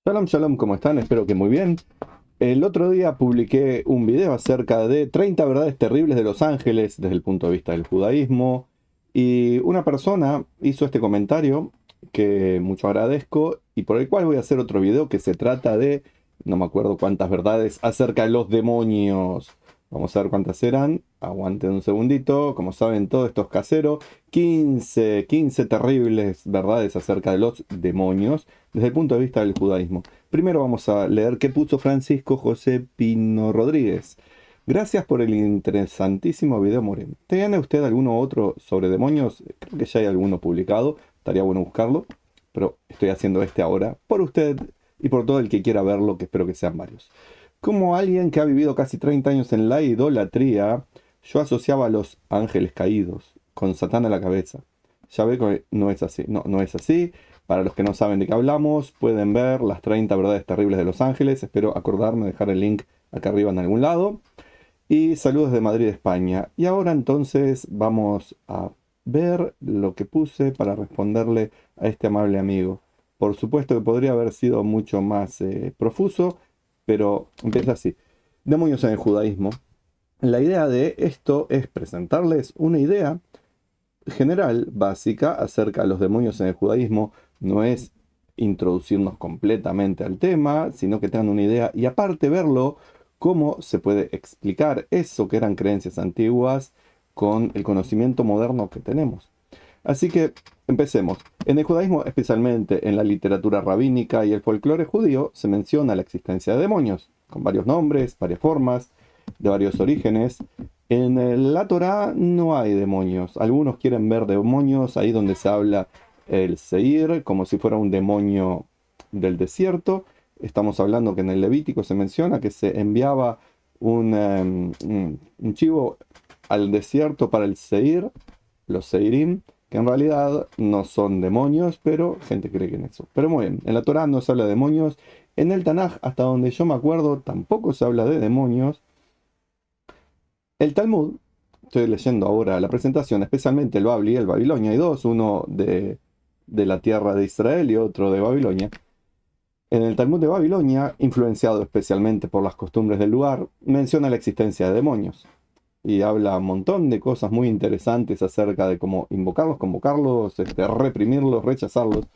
Shalom, shalom, ¿cómo están? Espero que muy bien. El otro día publiqué un video acerca de 30 verdades terribles de los ángeles desde el punto de vista del judaísmo y una persona hizo este comentario que mucho agradezco y por el cual voy a hacer otro video que se trata de, no me acuerdo cuántas verdades acerca de los demonios. Vamos a ver cuántas eran. Aguanten un segundito. Como saben, todo esto es casero. 15 terribles verdades acerca de los demonios desde el punto de vista del judaísmo. Primero vamos a leer qué puso Francisco José Pino Rodríguez. Gracias por el interesantísimo video, More. ¿Tiene usted alguno otro sobre demonios? Creo que ya hay alguno publicado. Estaría bueno buscarlo. Pero estoy haciendo este ahora por usted y por todo el que quiera verlo, que espero que sean varios. Como alguien que ha vivido casi 30 años en la idolatría, yo asociaba a los ángeles caídos con Satán a la cabeza. Ya ve que no es así. No, no es así. Para los que no saben de qué hablamos, pueden ver las 30 verdades terribles de los ángeles. Espero acordarme de dejar el link acá arriba en algún lado. Y saludos de Madrid, España. Y ahora entonces vamos a ver lo que puse para responderle a este amable amigo. Por supuesto que podría haber sido mucho más profuso, pero empieza así. Demonios en el judaísmo. La idea de esto es presentarles una idea general, básica, acerca de los demonios en el judaísmo. No es introducirnos completamente al tema, sino que tengan una idea y aparte verlo cómo se puede explicar eso que eran creencias antiguas con el conocimiento moderno que tenemos. Así que empecemos. En el judaísmo, especialmente en la literatura rabínica y el folclore judío, se menciona la existencia de demonios, con varios nombres, varias formas, de varios orígenes. En la Torá no hay demonios. Algunos quieren ver demonios ahí donde se habla el Seir, como si fuera un demonio del desierto. Estamos hablando que en el Levítico se menciona que se enviaba un chivo al desierto para el Seir, los Seirim, que en realidad no son demonios, pero gente cree que en eso. Pero muy bien, en la Torá no se habla de demonios. En el Tanaj, hasta donde yo me acuerdo, tampoco se habla de demonios. El Talmud, estoy leyendo ahora la presentación, especialmente el Babli y el Babilonia, hay dos, uno de la tierra de Israel y otro de Babilonia. En el Talmud de Babilonia, influenciado especialmente por las costumbres del lugar, menciona la existencia de demonios y habla un montón de cosas muy interesantes acerca de cómo invocarlos, convocarlos, reprimirlos, rechazarlos.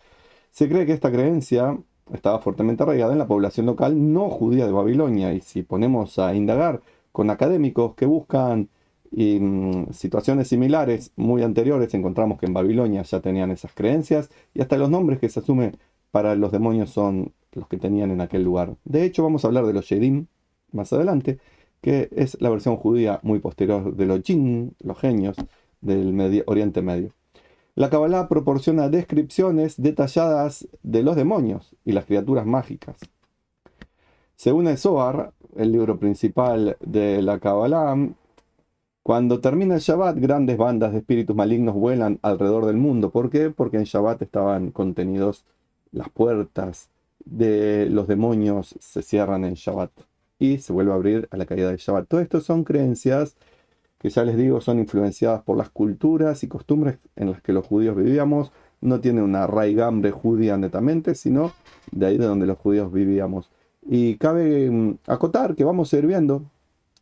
Se cree que esta creencia estaba fuertemente arraigada en la población local no judía de Babilonia, y si ponemos a indagar con académicos que buscan situaciones similares muy anteriores, encontramos que en Babilonia ya tenían esas creencias y hasta los nombres que se asume para los demonios son los que tenían en aquel lugar. De hecho, vamos a hablar de los Shedim más adelante, que es la versión judía muy posterior de los Jinn, los genios del Oriente Medio. La Kabbalah proporciona descripciones detalladas de los demonios y las criaturas mágicas. Según el Zohar, el libro principal de la Kabbalah, cuando termina el Shabbat, grandes bandas de espíritus malignos vuelan alrededor del mundo. ¿Por qué? Porque en Shabbat estaban contenidos las puertas de los demonios, se cierran en Shabbat y se vuelve a abrir a la caída del Shabbat. Todo esto son creencias que ya les digo son influenciadas por las culturas y costumbres en las que los judíos vivíamos. No tiene una raigambre judía netamente, sino de ahí de donde los judíos vivíamos. Y cabe acotar que vamos a ir viendo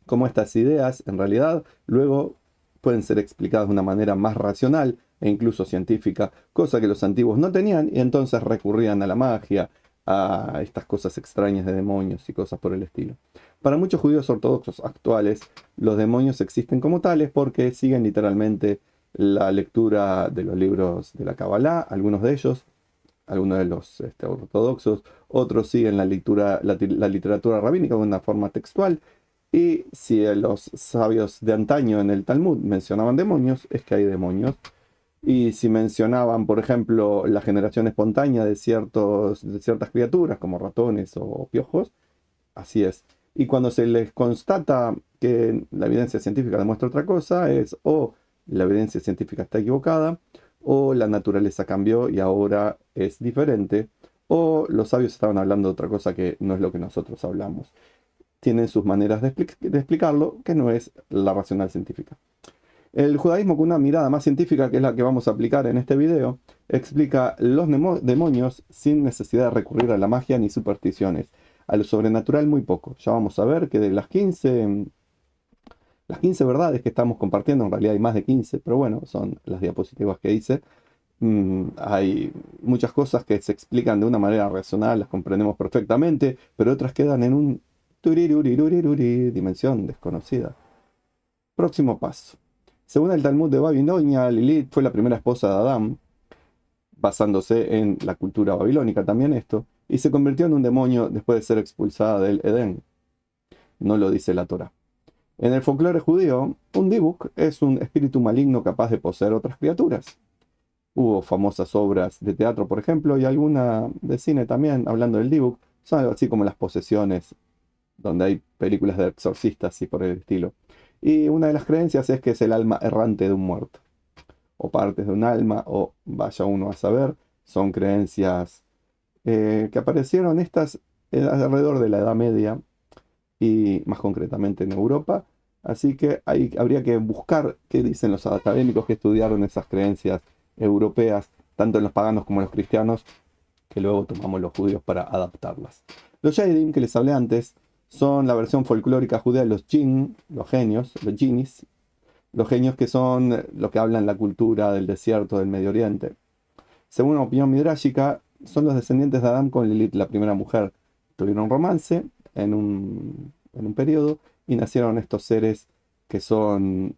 cómo estas ideas en realidad luego pueden ser explicadas de una manera más racional e incluso científica, cosa que los antiguos no tenían y entonces recurrían a la magia, a estas cosas extrañas de demonios y cosas por el estilo. Para muchos judíos ortodoxos actuales, los demonios existen como tales porque siguen literalmente la lectura de los libros de la Kabbalah, algunos de ellos, algunos de los ortodoxos, otros siguen la literatura rabínica de una forma textual, y si los sabios de antaño en el Talmud mencionaban demonios, es que hay demonios. Y si mencionaban, por ejemplo, la generación espontánea de ciertas criaturas, como ratones o piojos, así es. Y cuando se les constata que la evidencia científica demuestra otra cosa, es o la evidencia científica está equivocada, o la naturaleza cambió y ahora es diferente, o los sabios estaban hablando de otra cosa que no es lo que nosotros hablamos. Tienen sus maneras de explicarlo, que no es la racional científica. El judaísmo, con una mirada más científica, que es la que vamos a aplicar en este video, explica los demonios sin necesidad de recurrir a la magia ni supersticiones. A lo sobrenatural muy poco. Ya vamos a ver que de las quince verdades que estamos compartiendo, en realidad hay más de 15, pero bueno, son las diapositivas que hice. Hay muchas cosas que se explican de una manera racional, las comprendemos perfectamente, pero otras quedan en un dimensión desconocida. Próximo paso. Según el Talmud de Babilonia, Lilith fue la primera esposa de Adán, basándose en la cultura babilónica también esto, y se convirtió en un demonio después de ser expulsada del Edén. No lo dice la Torá. En el folclore judío, un dibuk es un espíritu maligno capaz de poseer otras criaturas. Hubo famosas obras de teatro, por ejemplo, y alguna de cine también, hablando del dibuk. Son algo así como las posesiones, donde hay películas de exorcistas y por el estilo. Y una de las creencias es que es el alma errante de un muerto, o partes de un alma, o vaya uno a saber. Son creencias que aparecieron estas alrededor de la Edad Media y más concretamente en Europa. Así que habría que buscar qué dicen los académicos que estudiaron esas creencias europeas, tanto en los paganos como en los cristianos, que luego tomamos los judíos para adaptarlas. Los Shaidim, que les hablé antes, son la versión folclórica judía de los Jinn, los genios, los Jinnis, los genios que son lo que hablan la cultura del desierto del Medio Oriente. Según una opinión midrásica, son los descendientes de Adán con Lilith, la primera mujer. Tuvieron romance en un periodo y nacieron estos seres que son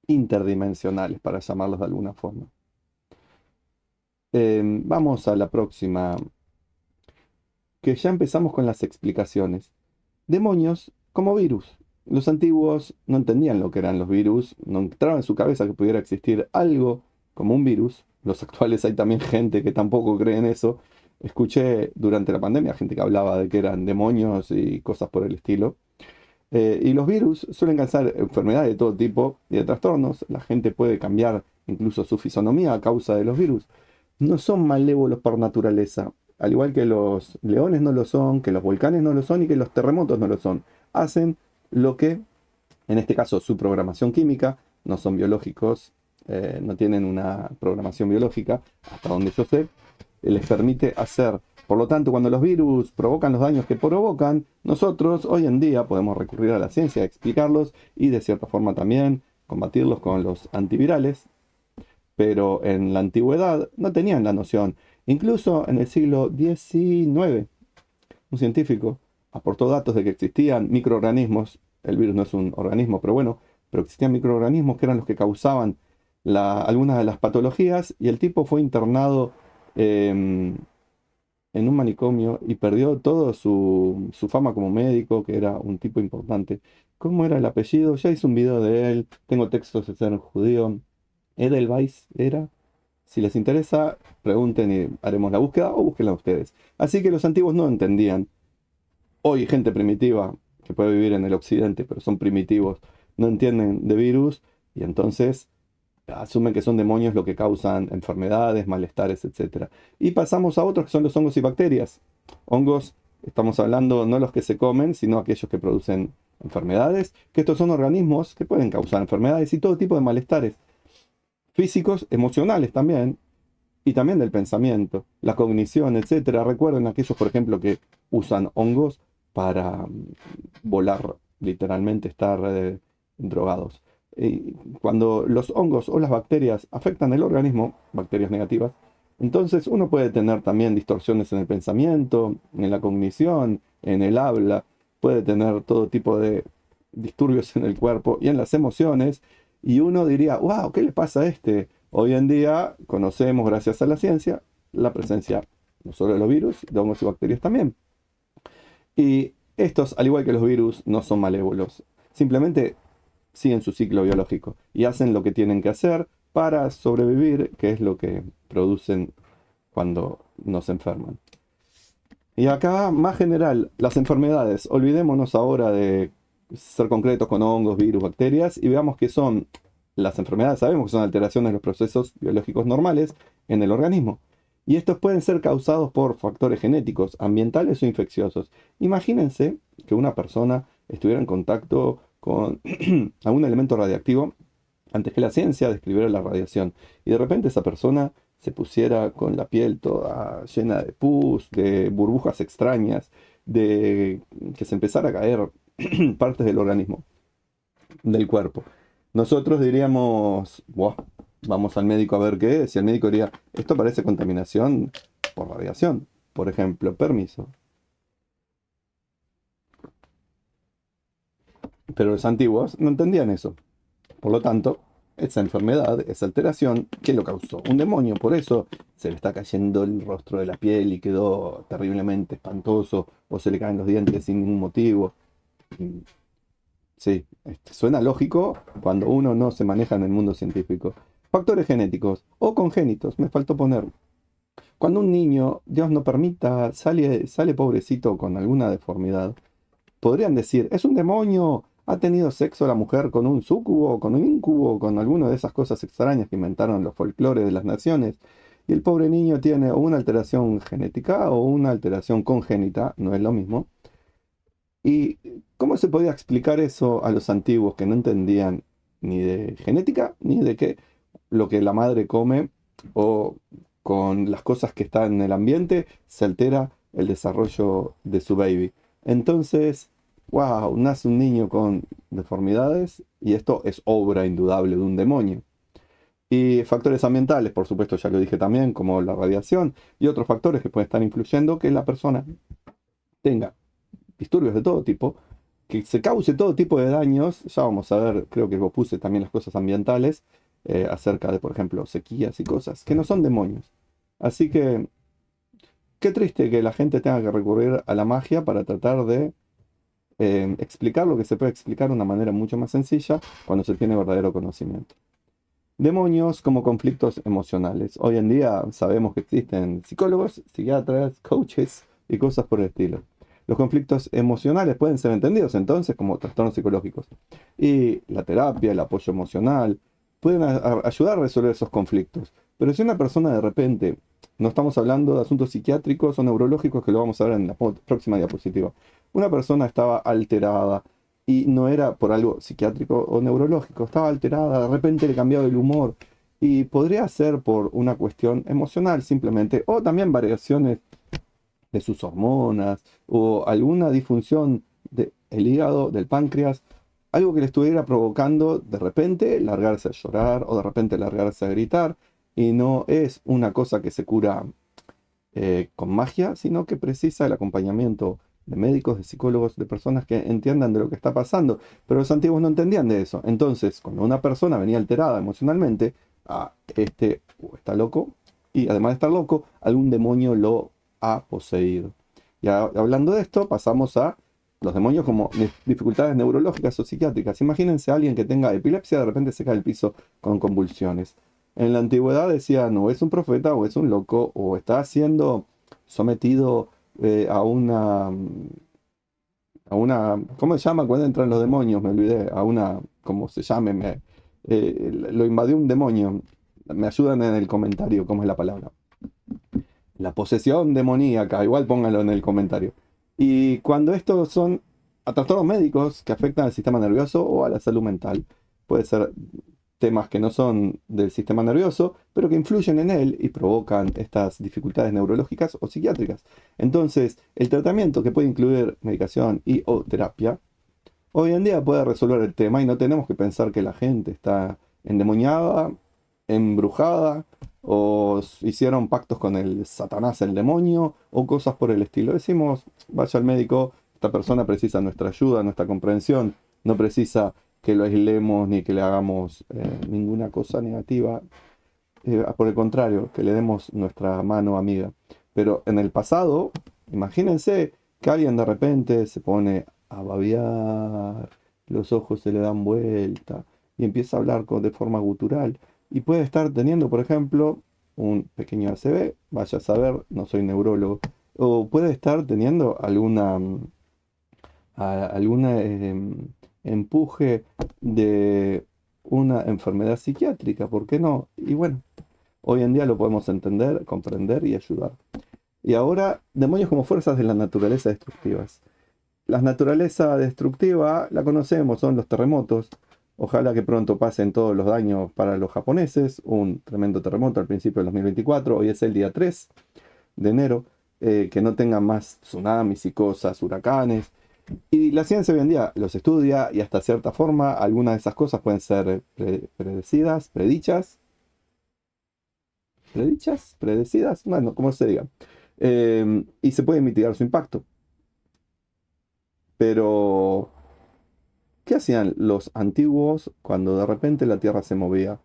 interdimensionales, para llamarlos de alguna forma. Vamos a la próxima, que ya empezamos con las explicaciones. Demonios como virus. Los antiguos no entendían lo que eran los virus, no entraba en su cabeza que pudiera existir algo como un virus. Los actuales hay también gente que tampoco cree en eso. Escuché durante la pandemia gente que hablaba de que eran demonios y cosas por el estilo. Y los virus suelen causar enfermedades de todo tipo y de trastornos. La gente puede cambiar incluso su fisonomía a causa de los virus. No son malévolos por naturaleza, al igual que los leones no lo son, que los volcanes no lo son y que los terremotos no lo son. Hacen lo que, en este caso, su programación química, no son biológicos, no tienen una programación biológica, hasta donde yo sé, les permite hacer. Por lo tanto, cuando los virus provocan los daños que provocan, nosotros hoy en día podemos recurrir a la ciencia a explicarlos y de cierta forma también combatirlos con los antivirales, pero en la antigüedad no tenían la noción. Incluso en el siglo XIX, un científico aportó datos de que existían microorganismos, el virus no es un organismo, pero bueno, pero existían microorganismos que eran los que causaban algunas de las patologías, y el tipo fue internado eh, en un manicomio y perdió toda su fama como médico, que era un tipo importante. ¿Cómo era el apellido? Ya hice un video de él, tengo textos de ser judío. Edelweiss era. Si les interesa, pregunten y haremos la búsqueda o búsquenla ustedes. Así que los antiguos no entendían. Hoy gente primitiva que puede vivir en el occidente, pero son primitivos, no entienden de virus y entonces asumen que son demonios lo que causan enfermedades, malestares, etcétera. Y pasamos a otros que son los hongos y bacterias. Hongos, estamos hablando no los que se comen, sino aquellos que producen enfermedades, que estos son organismos que pueden causar enfermedades y todo tipo de malestares físicos, emocionales también, y también del pensamiento, la cognición, etcétera. Recuerden aquellos, por ejemplo, que usan hongos para volar, literalmente estar drogados. Y cuando los hongos o las bacterias afectan el organismo, bacterias negativas, entonces uno puede tener también distorsiones en el pensamiento, en la cognición, en el habla, puede tener todo tipo de disturbios en el cuerpo y en las emociones, y uno diría, wow, ¿qué le pasa a este? Hoy en día conocemos, gracias a la ciencia, la presencia no solo de los virus, de hongos y bacterias también. Y estos, al igual que los virus, no son malévolos. Simplemente siguen su ciclo biológico y hacen lo que tienen que hacer para sobrevivir, que es lo que producen cuando nos enferman. Y acá, más general, las enfermedades. Olvidémonos ahora de ser concretos con hongos, virus, bacterias y veamos qué son las enfermedades. Sabemos que son alteraciones de los procesos biológicos normales en el organismo. Y estos pueden ser causados por factores genéticos, ambientales o infecciosos. Imagínense que una persona estuviera en contacto con algún elemento radiactivo antes que la ciencia describiera la radiación. Y de repente esa persona se pusiera con la piel toda llena de pus, de burbujas extrañas, de que se empezara a caer partes del organismo, del cuerpo. Nosotros diríamos, "Buah, vamos al médico a ver qué es", y el médico diría, esto parece contaminación por radiación, por ejemplo, permiso. Pero los antiguos no entendían eso. Por lo tanto, esa enfermedad, esa alteración, ¿qué lo causó? Un demonio. Por eso se le está cayendo el rostro de la piel y quedó terriblemente espantoso, o se le caen los dientes sin ningún motivo. Mm, sí, suena lógico cuando uno no se maneja en el mundo científico. Factores genéticos o congénitos, me faltó poner. Cuando un niño, Dios no permita, sale pobrecito con alguna deformidad, podrían decir, es un demonio, ha tenido sexo la mujer con un súcubo, con un incubo, con alguna de esas cosas extrañas que inventaron los folclores de las naciones. Y el pobre niño tiene o una alteración genética o una alteración congénita, no es lo mismo. ¿Y cómo se podía explicar eso a los antiguos que no entendían ni de genética ni de qué lo que la madre come o con las cosas que están en el ambiente se altera el desarrollo de su baby? Entonces, wow, nace un niño con deformidades y esto es obra indudable de un demonio. Y factores ambientales, por supuesto, ya lo dije también, como la radiación y otros factores que pueden estar influyendo que la persona tenga disturbios de todo tipo, que se cause todo tipo de daños. Ya vamos a ver, creo que vos puse también las cosas ambientales, acerca de, por ejemplo, sequías y cosas, que no son demonios. Así que, qué triste que la gente tenga que recurrir a la magia para tratar de explicar lo que se puede explicar de una manera mucho más sencilla cuando se tiene verdadero conocimiento. Demonios como conflictos emocionales. Hoy en día sabemos que existen psicólogos, psiquiatras, coaches y cosas por el estilo. Los conflictos emocionales pueden ser entendidos entonces como trastornos psicológicos. Y la terapia, el apoyo emocional, pueden ayudar a resolver esos conflictos. Pero si una persona de repente, no estamos hablando de asuntos psiquiátricos o neurológicos, que lo vamos a ver en la próxima diapositiva, una persona estaba alterada, y no era por algo psiquiátrico o neurológico, estaba alterada, de repente le cambiaba el humor y podría ser por una cuestión emocional simplemente, o también variaciones de sus hormonas o alguna disfunción del hígado, del páncreas, algo que le estuviera provocando de repente largarse a llorar o de repente largarse a gritar, y no es una cosa que se cura con magia, sino que precisa el acompañamiento de médicos, de psicólogos, de personas que entiendan de lo que está pasando. Pero los antiguos no entendían de eso. Entonces, cuando una persona venía alterada emocionalmente, este está loco, y además de estar loco, algún demonio lo ha poseído. Y hablando de esto, pasamos a los demonios como dificultades neurológicas o psiquiátricas. Imagínense a alguien que tenga epilepsia, de repente se cae al piso con convulsiones. En la antigüedad decían, o es un profeta, o es un loco, o está siendo sometido ¿cómo se llama cuando entran los demonios? Me olvidé, a una, ¿cómo se llame? Lo invadió un demonio. Me ayudan en el comentario, ¿cómo es la palabra? La posesión demoníaca, igual pónganlo en el comentario. Y cuando estos son a trastornos médicos que afectan al sistema nervioso o a la salud mental, puede ser temas que no son del sistema nervioso, pero que influyen en él y provocan estas dificultades neurológicas o psiquiátricas. Entonces, el tratamiento, que puede incluir medicación y o terapia, hoy en día puede resolver el tema y no tenemos que pensar que la gente está endemoniada, embrujada, o hicieron pactos con el Satanás, el demonio, o cosas por el estilo. Decimos, vaya al médico, esta persona precisa nuestra ayuda, nuestra comprensión, no precisa que lo aislemos ni que le hagamos ninguna cosa negativa. Por el contrario, que le demos nuestra mano amiga. Pero en el pasado, imagínense que alguien de repente se pone a babear, los ojos se le dan vuelta y empieza a hablar de forma gutural. Y puede estar teniendo, por ejemplo, un pequeño ACV, vaya a saber, no soy neurólogo. O puede estar teniendo alguna empuje de una enfermedad psiquiátrica, ¿por qué no? Y bueno, hoy en día lo podemos entender, comprender y ayudar. Y ahora, demonios como fuerzas de la naturaleza destructivas. La naturaleza destructiva la conocemos, son los terremotos Ojalá que pronto pasen todos los daños para los japoneses. Un tremendo terremoto al principio del 2024. Hoy es el día 3 de enero. Que no tengan más tsunamis y cosas, huracanes. Y la ciencia hoy en día los estudia y hasta cierta forma algunas de esas cosas pueden ser predecidas, predecidas, bueno, como se diga. Y se puede mitigar su impacto. Pero, ¿qué hacían los antiguos cuando de repente la Tierra se movía?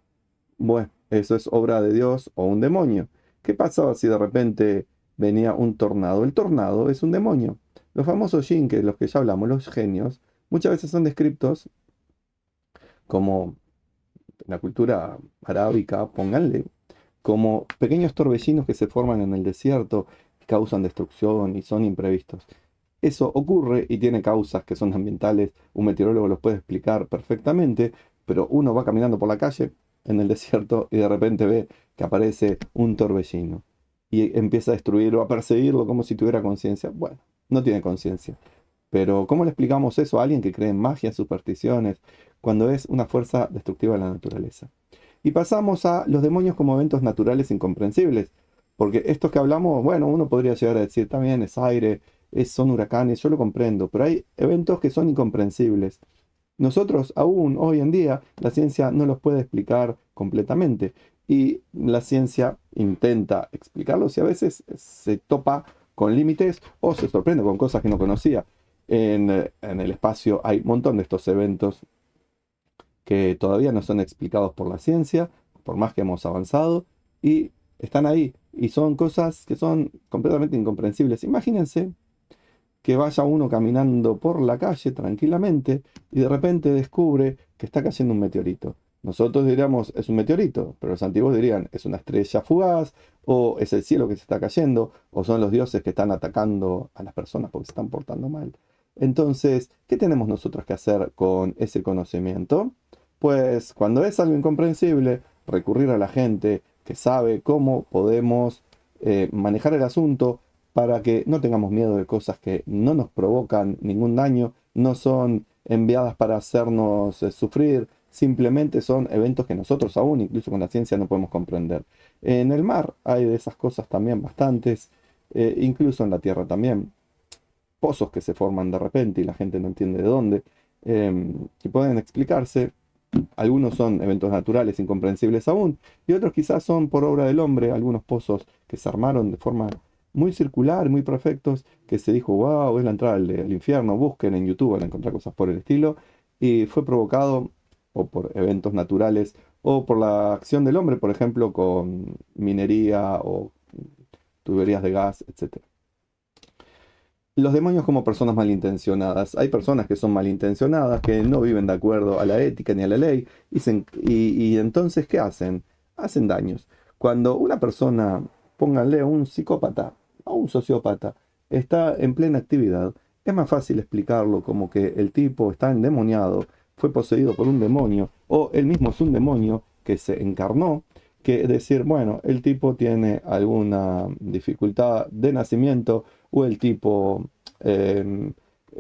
Bueno, eso es obra de Dios o un demonio. ¿Qué pasaba si de repente venía un tornado? El tornado es un demonio. Los famosos yin, que los que ya hablamos, los genios, muchas veces son descritos como en la cultura arábica, pónganle, como pequeños torbellinos que se forman en el desierto, causan destrucción y son imprevistos. Eso ocurre y tiene causas que son ambientales, un meteorólogo los puede explicar perfectamente, pero uno va caminando por la calle en el desierto y de repente ve que aparece un torbellino y empieza a destruirlo, a perseguirlo como si tuviera conciencia. Bueno, no tiene conciencia. Pero ¿cómo le explicamos eso a alguien que cree en magia, supersticiones, cuando es una fuerza destructiva de la naturaleza? Y pasamos a los demonios como eventos naturales incomprensibles. Porque estos que hablamos, bueno, uno podría llegar a decir también es aire, son huracanes, yo lo comprendo, pero hay eventos que son incomprensibles. Nosotros aún hoy en día la ciencia no los puede explicar completamente y la ciencia intenta explicarlos y a veces se topa con límites o se sorprende con cosas que no conocía. En el espacio hay un montón de estos eventos que todavía no son explicados por la ciencia, por más que hemos avanzado, y están ahí, y son cosas que son completamente incomprensibles. Imagínense que vaya uno caminando por la calle tranquilamente y de repente descubre que está cayendo un meteorito. Nosotros diríamos es un meteorito, pero los antiguos dirían es una estrella fugaz, o es el cielo que se está cayendo, o son los dioses que están atacando a las personas porque se están portando mal. Entonces, ¿qué tenemos nosotros que hacer con ese conocimiento? Pues cuando es algo incomprensible, recurrir a la gente que sabe cómo podemos manejar el asunto para que no tengamos miedo de cosas que no nos provocan ningún daño, no son enviadas para hacernos sufrir, simplemente son eventos que nosotros aún, incluso con la ciencia, no podemos comprender. En el mar hay de esas cosas también bastantes, incluso en la tierra también. Pozos que se forman de repente y la gente no entiende de dónde, que pueden explicarse. Algunos son eventos naturales incomprensibles aún, y otros quizás son por obra del hombre, algunos pozos que se armaron de forma muy circular, muy perfectos, que se dijo, wow, es la entrada al infierno, busquen en YouTube, van a encontrar cosas por el estilo, y fue provocado o por eventos naturales o por la acción del hombre, por ejemplo, con minería o tuberías de gas, etc. Los demonios como personas malintencionadas. Hay personas que son malintencionadas, que no viven de acuerdo a la ética ni a la ley, y entonces, ¿qué hacen? Hacen daños. Cuando una persona, pónganle un psicópata o un sociópata, está en plena actividad, es más fácil explicarlo como que el tipo está endemoniado, fue poseído por un demonio, o él mismo es un demonio que se encarnó, que decir, bueno, el tipo tiene alguna dificultad de nacimiento, o el tipo eh,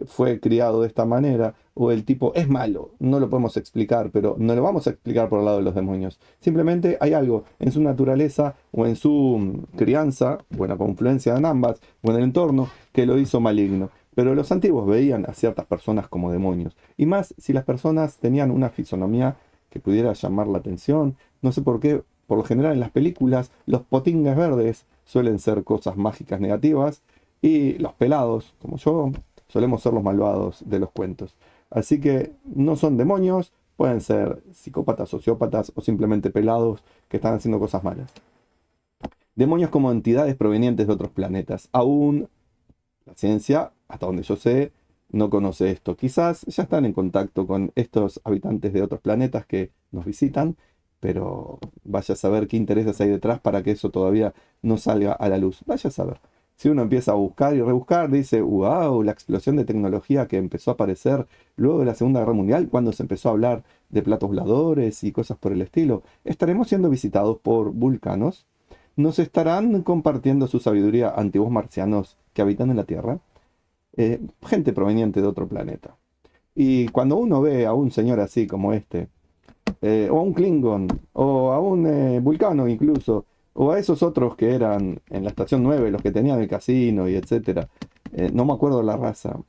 fue criado de esta manera, o el tipo es malo, no lo podemos explicar, pero no lo vamos a explicar por el lado de los demonios. Simplemente hay algo en su naturaleza o en su crianza, o en la confluencia de ambas, o en el entorno, que lo hizo maligno. Pero los antiguos veían a ciertas personas como demonios, y más si las personas tenían una fisonomía que pudiera llamar la atención. No sé por qué, por lo general en las películas, los potingues verdes suelen ser cosas mágicas negativas, y los pelados, como yo, solemos ser los malvados de los cuentos. Así que no son demonios, pueden ser psicópatas, sociópatas o simplemente pelados que están haciendo cosas malas. Demonios como entidades provenientes de otros planetas. Aún la ciencia, hasta donde yo sé, no conoce esto. Quizás ya están en contacto con estos habitantes de otros planetas que nos visitan, pero vaya a saber qué intereses hay detrás para que eso todavía no salga a la luz. Vaya a saber. Si uno empieza a buscar y rebuscar, dice, wow, la explosión de tecnología que empezó a aparecer luego de la Segunda Guerra Mundial, cuando se empezó a hablar de platos voladores y cosas por el estilo. Estaremos siendo visitados por vulcanos. ¿Nos estarán compartiendo su sabiduría antiguos marcianos que habitan en la Tierra? Gente proveniente de otro planeta. Y cuando uno ve a un señor así como este, o a un Klingon, o a un Vulcano incluso, o a esos otros que eran en la estación 9 los que tenían el casino y etcétera, no me acuerdo la raza,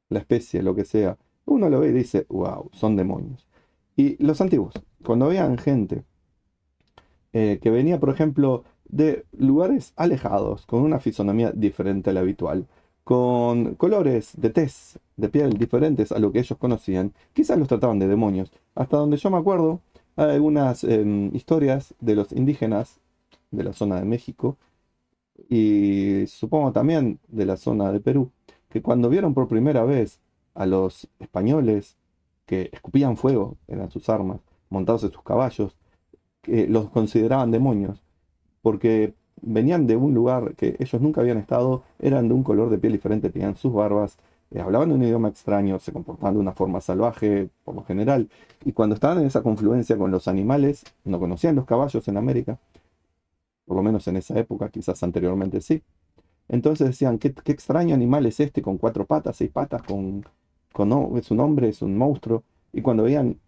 la especie, lo que sea, uno lo ve y dice, wow, son demonios. Y los antiguos, cuando veían gente que venía, por ejemplo, de lugares alejados, con una fisonomía diferente a la habitual, con colores de tez, de piel diferentes a lo que ellos conocían, quizás los trataban de demonios. Hasta donde yo me acuerdo, hay algunas historias de los indígenas de la zona de México y supongo también de la zona de Perú, que cuando vieron por primera vez a los españoles que escupían fuego, eran sus armas, montados en sus caballos, que los consideraban demonios, porque venían de un lugar que ellos nunca habían estado, eran de un color de piel diferente, tenían sus barbas, hablaban un idioma extraño, se comportaban de una forma salvaje por lo general, y cuando estaban en esa confluencia con los animales, no conocían los caballos en América, por lo menos en esa época, quizás anteriormente sí. Entonces decían, qué extraño animal es este, con cuatro patas, seis patas, es un hombre, es un monstruo. Y cuando veían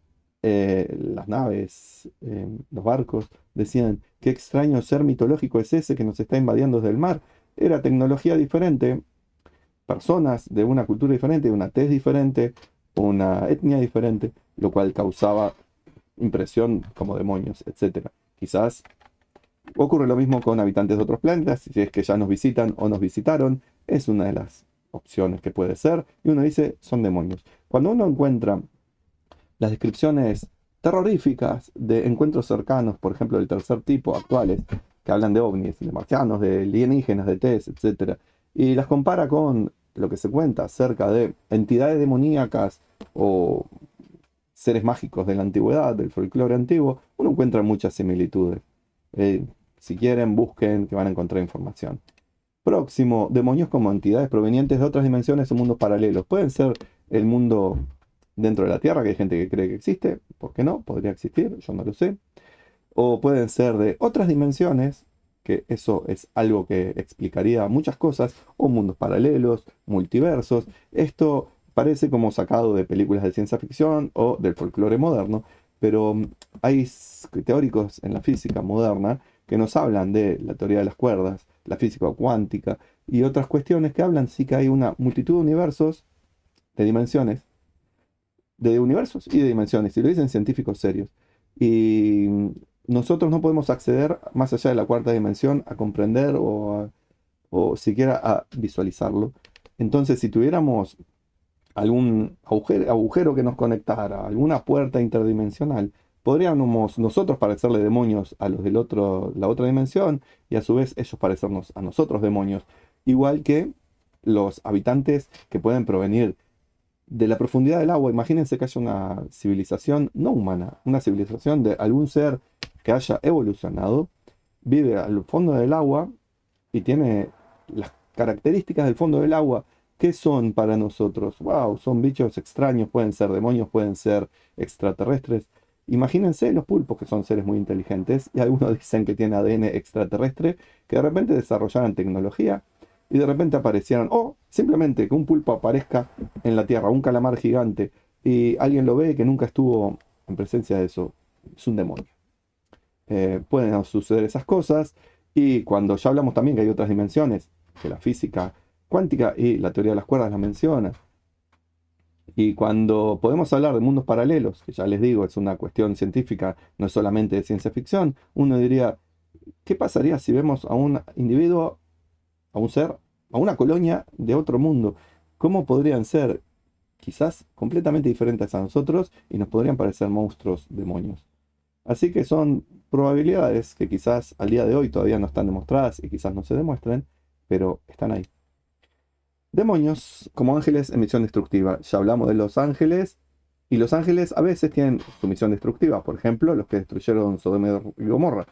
las naves, los barcos, decían, qué extraño ser mitológico es ese que nos está invadiendo desde el mar. Era tecnología diferente, personas de una cultura diferente, de una tez diferente, una etnia diferente, lo cual causaba impresión como demonios, etcétera. Quizás ocurre lo mismo con habitantes de otros planetas, si es que ya nos visitan o nos visitaron, es una de las opciones que puede ser, y uno dice, son demonios. Cuando uno encuentra las descripciones terroríficas de encuentros cercanos, por ejemplo, del tercer tipo, actuales, que hablan de ovnis, de marcianos, de alienígenas, de test, etcétera, y las compara con lo que se cuenta acerca de entidades demoníacas o seres mágicos de la antigüedad, del folclore antiguo, uno encuentra muchas similitudes. Eh, si quieren, busquen que van a encontrar información. Próximo, demonios como entidades provenientes de otras dimensiones o mundos paralelos. Pueden ser el mundo dentro de la Tierra, que hay gente que cree que existe, ¿por qué no? Podría existir, yo no lo sé. O pueden ser de otras dimensiones, que eso es algo que explicaría muchas cosas, o mundos paralelos, multiversos. Esto parece como sacado de películas de ciencia ficción o del folclore moderno, pero hay teóricos en la física moderna que nos hablan de la teoría de las cuerdas, la física cuántica y otras cuestiones que hablan sí que hay una multitud de universos, de dimensiones, de universos y de dimensiones, y lo dicen científicos serios. Y nosotros no podemos acceder más allá de la cuarta dimensión a comprender o siquiera a visualizarlo. Entonces, si tuviéramos algún agujero que nos conectara, alguna puerta interdimensional, podríamos nosotros parecerle demonios a los del otro, la otra dimensión, y a su vez ellos parecernos a nosotros demonios, igual que los habitantes que pueden provenir de la profundidad del agua. Imagínense que haya una civilización no humana, una civilización de algún ser que haya evolucionado, vive al fondo del agua y tiene las características del fondo del agua. ¿Qué son para nosotros? Wow, son bichos extraños, pueden ser demonios, pueden ser extraterrestres. Imagínense los pulpos, que son seres muy inteligentes, y algunos dicen que tienen ADN extraterrestre, que de repente desarrollaran tecnología y de repente aparecieran, o simplemente que un pulpo aparezca en la Tierra, un calamar gigante, y alguien lo ve que nunca estuvo en presencia de eso, es un demonio. Pueden suceder esas cosas, y cuando ya hablamos también que hay otras dimensiones, que la física cuántica y la teoría de las cuerdas la menciona, y cuando podemos hablar de mundos paralelos, que ya les digo, es una cuestión científica, no es solamente de ciencia ficción, uno diría, ¿qué pasaría si vemos a un individuo, a un ser, a una colonia de otro mundo? ¿Cómo podrían ser quizás completamente diferentes a nosotros y nos podrían parecer monstruos, demonios? Así que son probabilidades que quizás al día de hoy todavía no están demostradas y quizás no se demuestren, pero están ahí. Demonios como ángeles en misión destructiva. Ya hablamos de los ángeles, y los ángeles a veces tienen su misión destructiva. Por ejemplo, los que destruyeron Sodoma y Gomorra.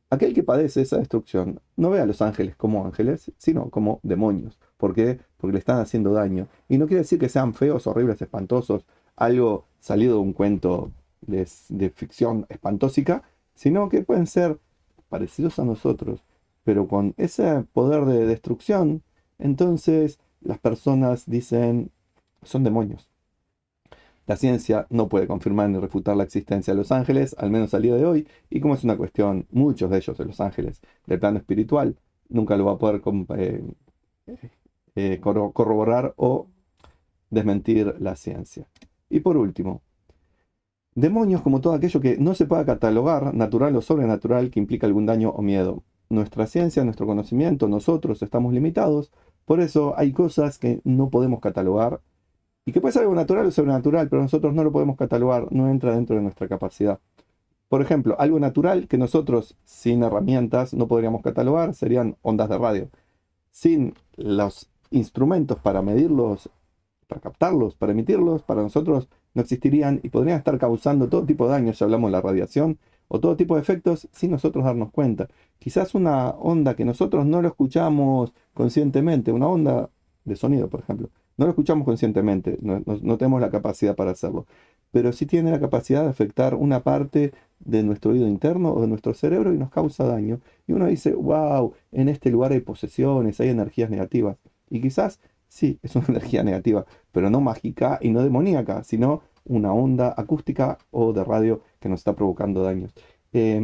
Aquel que padece esa destrucción no ve a los ángeles como ángeles, sino como demonios. ¿Por qué? Porque le están haciendo daño. Y no quiere decir que sean feos, horribles, espantosos, algo salido de un cuento de ficción espantósica, sino que pueden ser parecidos a nosotros, pero con ese poder de destrucción. Entonces las personas dicen, son demonios. La ciencia no puede confirmar ni refutar la existencia de los ángeles, al menos al día de hoy, y como es una cuestión, muchos de ellos, de los ángeles, del plano espiritual, nunca lo va a poder corroborar o desmentir la ciencia. Y por último, demonios como todo aquello que no se pueda catalogar, natural o sobrenatural, que implica algún daño o miedo. Nuestra ciencia, nuestro conocimiento, nosotros estamos limitados, por eso hay cosas que no podemos catalogar y que puede ser algo natural o sobrenatural, pero nosotros no lo podemos catalogar, no entra dentro de nuestra capacidad. Por ejemplo, algo natural que nosotros sin herramientas no podríamos catalogar serían ondas de radio. Sin los instrumentos para medirlos, para captarlos, para emitirlos, para nosotros no existirían y podrían estar causando todo tipo de daños, ya hablamos de la radiación, o todo tipo de efectos sin nosotros darnos cuenta. Quizás una onda que nosotros no lo escuchamos conscientemente, una onda de sonido, por ejemplo, no lo escuchamos conscientemente, no tenemos la capacidad para hacerlo, pero sí tiene la capacidad de afectar una parte de nuestro oído interno o de nuestro cerebro y nos causa daño. Y uno dice, wow, en este lugar hay posesiones, hay energías negativas. Y quizás sí, es una energía negativa, pero no mágica y no demoníaca, sino una onda acústica o de radio que nos está provocando daños.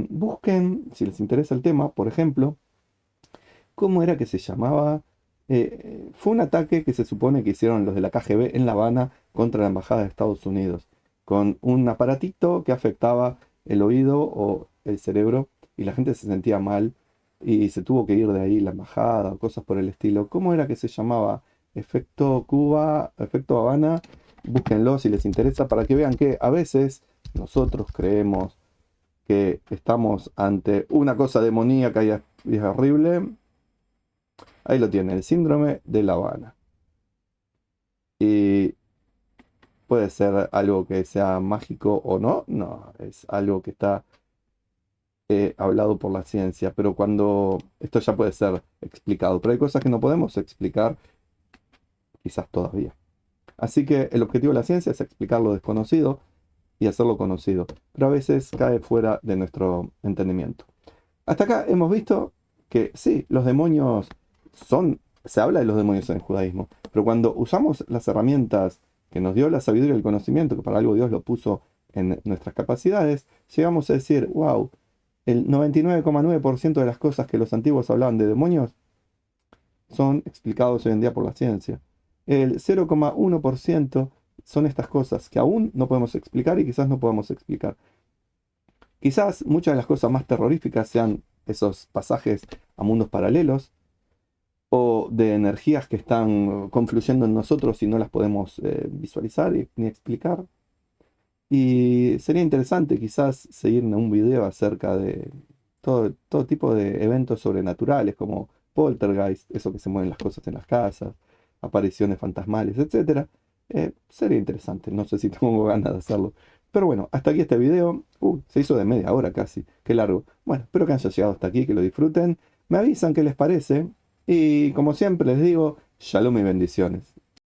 Busquen, si les interesa el tema, por ejemplo, ¿cómo era que se llamaba? Fue un ataque que se supone que hicieron los de la KGB en La Habana contra la Embajada de Estados Unidos, con un aparatito que afectaba el oído o el cerebro y la gente se sentía mal y se tuvo que ir de ahí la embajada o cosas por el estilo. ¿Cómo era que se llamaba? Efecto Cuba, efecto Habana. Búsquenlo si les interesa para que vean que a veces nosotros creemos que estamos ante una cosa demoníaca y es horrible. Ahí lo tiene, el síndrome de La Habana. Y puede ser algo que sea mágico o no, no, es algo que está hablado por la ciencia, pero cuando esto ya puede ser explicado, pero hay cosas que no podemos explicar quizás todavía. Así que el objetivo de la ciencia es explicar lo desconocido y hacerlo conocido, pero a veces cae fuera de nuestro entendimiento. Hasta acá hemos visto que sí, los demonios se habla de los demonios en el judaísmo, pero cuando usamos las herramientas que nos dio la sabiduría y el conocimiento, que para algo Dios lo puso en nuestras capacidades, llegamos a decir, wow, el 99,9% de las cosas que los antiguos hablaban de demonios son explicados hoy en día por la ciencia. El 0,1% son estas cosas que aún no podemos explicar y quizás no podemos explicar. Quizás muchas de las cosas más terroríficas sean esos pasajes a mundos paralelos o de energías que están confluyendo en nosotros y no las podemos visualizar ni explicar. Y sería interesante quizás seguir en un video acerca de todo tipo de eventos sobrenaturales como poltergeist, eso que se mueven las cosas en las casas, apariciones fantasmales, etcétera. Sería interesante, no sé si tengo ganas de hacerlo. Pero bueno, hasta aquí este video. Se hizo de media hora casi, qué largo. Bueno, espero que hayan llegado hasta aquí, que lo disfruten. Me avisan qué les parece. Y como siempre les digo, shalom y bendiciones.